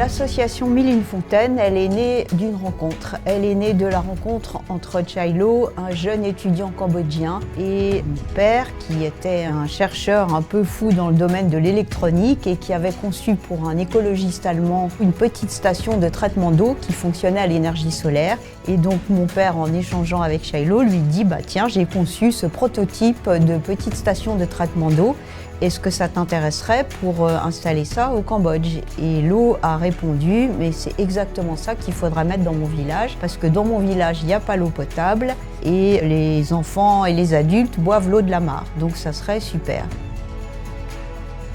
L'association Mille et une Fontaines, elle est née d'une rencontre. Elle est née de la rencontre entre Chailo, un jeune étudiant cambodgien, et mon père, qui était un chercheur un peu fou dans le domaine de l'électronique et qui avait conçu pour un écologiste allemand une petite station de traitement d'eau qui fonctionnait à l'énergie solaire. Et donc mon père, en échangeant avec Chailo, lui dit « Tiens, j'ai conçu ce prototype de petite station de traitement d'eau. Est-ce que ça t'intéresserait pour installer ça au Cambodge ?» Et Lo a répondu « Mais c'est exactement ça qu'il faudra mettre dans mon village, parce que dans mon village, il n'y a pas l'eau potable et les enfants et les adultes boivent l'eau de la mare, donc ça serait super. »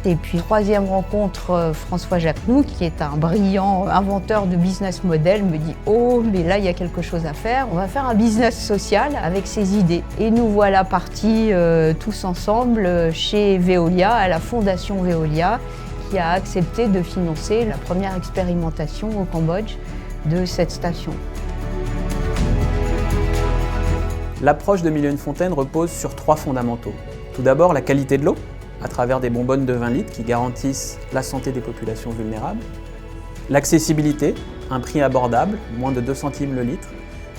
Et puis, troisième rencontre, François Jacquenoux, qui est un brillant inventeur de business model, me dit « Oh, mais là, il y a quelque chose à faire. On va faire un business social avec ces idées. » Et nous voilà partis tous ensemble chez Veolia, à la fondation Veolia, qui a accepté de financer la première expérimentation au Cambodge de cette station. L'approche de Mille et une Fontaines repose sur 3 fondamentaux. Tout d'abord, la qualité de l'eau, à travers des bonbonnes de 20 litres qui garantissent la santé des populations vulnérables. L'accessibilité, un prix abordable, moins de 2 centimes le litre.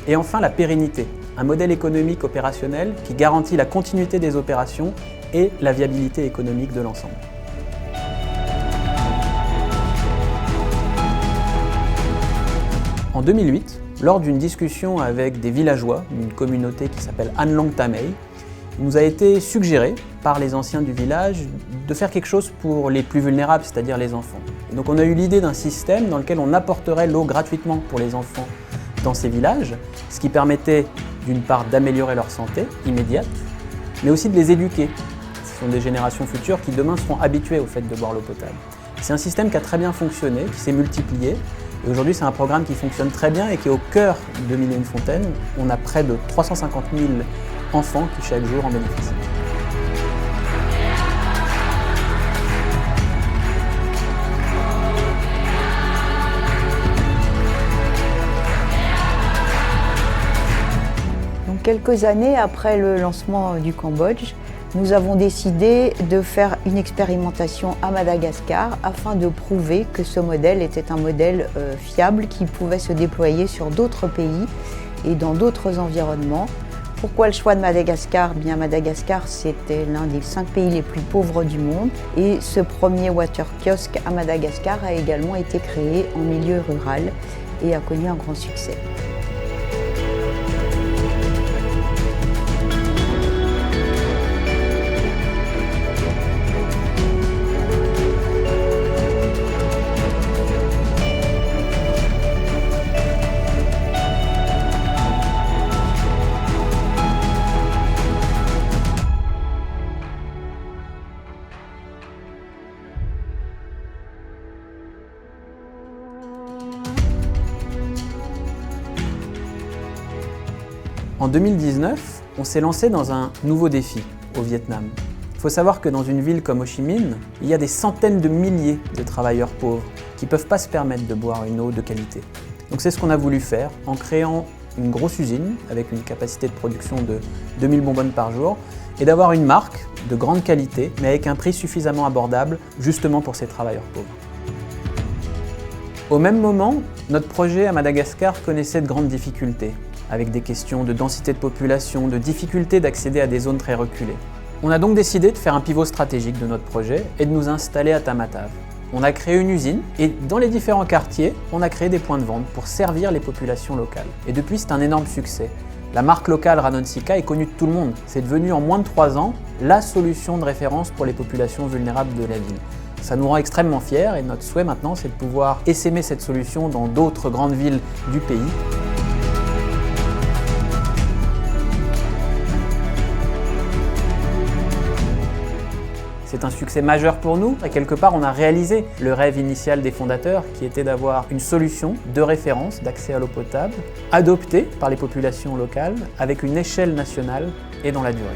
Et enfin la pérennité, un modèle économique opérationnel qui garantit la continuité des opérations et la viabilité économique de l'ensemble. En 2008, lors d'une discussion avec des villageois d'une communauté qui s'appelle An Long Tamay, il nous a été suggéré par les anciens du village de faire quelque chose pour les plus vulnérables, c'est-à-dire les enfants. Et donc on a eu l'idée d'un système dans lequel on apporterait l'eau gratuitement pour les enfants dans ces villages, ce qui permettait d'une part d'améliorer leur santé immédiate, mais aussi de les éduquer. Ce sont des générations futures qui demain seront habituées au fait de boire l'eau potable. C'est un système qui a très bien fonctionné, qui s'est multiplié. Et aujourd'hui, c'est un programme qui fonctionne très bien et qui est au cœur de Mille et une Fontaines. On a près de 350 000 enfants qui chaque jour en bénéficient. Donc, quelques années après le lancement du Cambodge, nous avons décidé de faire une expérimentation à Madagascar afin de prouver que ce modèle était un modèle fiable qui pouvait se déployer sur d'autres pays et dans d'autres environnements. Pourquoi le choix de Madagascar ? Bien, Madagascar, c'était l'un des 5 pays les plus pauvres du monde et ce premier water kiosque à Madagascar a également été créé en milieu rural et a connu un grand succès. En 2019, on s'est lancé dans un nouveau défi au Vietnam. Il faut savoir que dans une ville comme Ho Chi Minh, il y a des centaines de milliers de travailleurs pauvres qui ne peuvent pas se permettre de boire une eau de qualité. Donc c'est ce qu'on a voulu faire en créant une grosse usine avec une capacité de production de 2000 bonbonnes par jour et d'avoir une marque de grande qualité mais avec un prix suffisamment abordable justement pour ces travailleurs pauvres. Au même moment, notre projet à Madagascar connaissait de grandes difficultés, avec des questions de densité de population, de difficulté d'accéder à des zones très reculées. On a donc décidé de faire un pivot stratégique de notre projet et de nous installer à Tamatave. On a créé une usine et dans les différents quartiers, on a créé des points de vente pour servir les populations locales. Et depuis, c'est un énorme succès. La marque locale Ranonsika est connue de tout le monde. C'est devenu en moins de 3 ans la solution de référence pour les populations vulnérables de la ville. Ça nous rend extrêmement fiers et notre souhait maintenant, c'est de pouvoir essaimer cette solution dans d'autres grandes villes du pays. C'est un succès majeur pour nous et quelque part on a réalisé le rêve initial des fondateurs qui était d'avoir une solution de référence d'accès à l'eau potable adoptée par les populations locales avec une échelle nationale et dans la durée.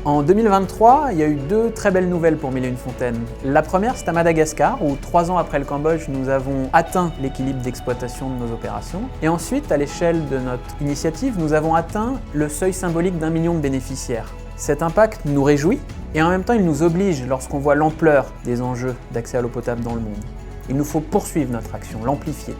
En 2023, il y a eu 2 très belles nouvelles pour Mille et une Fontaines. La première, c'est à Madagascar, où 3 ans après le Cambodge, nous avons atteint l'équilibre d'exploitation de nos opérations. Et ensuite, à l'échelle de notre initiative, nous avons atteint le seuil symbolique d'1 million de bénéficiaires. Cet impact nous réjouit, Et en même temps, il nous oblige lorsqu'on voit l'ampleur des enjeux d'accès à l'eau potable dans le monde. Il nous faut poursuivre notre action, l'amplifier.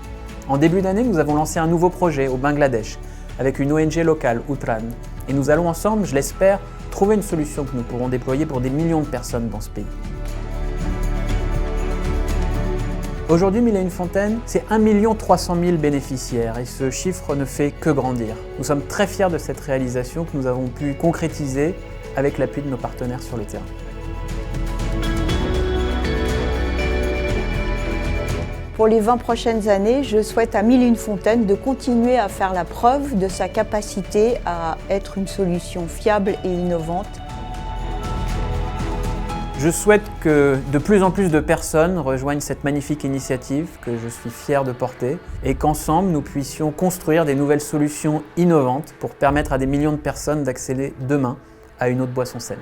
En début d'année, nous avons lancé un nouveau projet au Bangladesh avec une ONG locale, Utran. Et nous allons ensemble, je l'espère, trouver une solution que nous pourrons déployer pour des millions de personnes dans ce pays. Aujourd'hui, Mille et une fontaines, c'est 1 300 000 bénéficiaires et ce chiffre ne fait que grandir. Nous sommes très fiers de cette réalisation que nous avons pu concrétiser avec l'appui de nos partenaires sur le terrain. Pour les 20 prochaines années, je souhaite à Mille et une fontaines de continuer à faire la preuve de sa capacité à être une solution fiable et innovante. Je souhaite que de plus en plus de personnes rejoignent cette magnifique initiative que je suis fier de porter et qu'ensemble nous puissions construire des nouvelles solutions innovantes pour permettre à des millions de personnes d'accéder demain à une eau de boisson saine.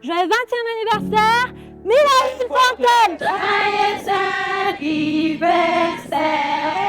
Joyeux 20e anniversaire, Mille et une fontaines! Joyeux anniversaire!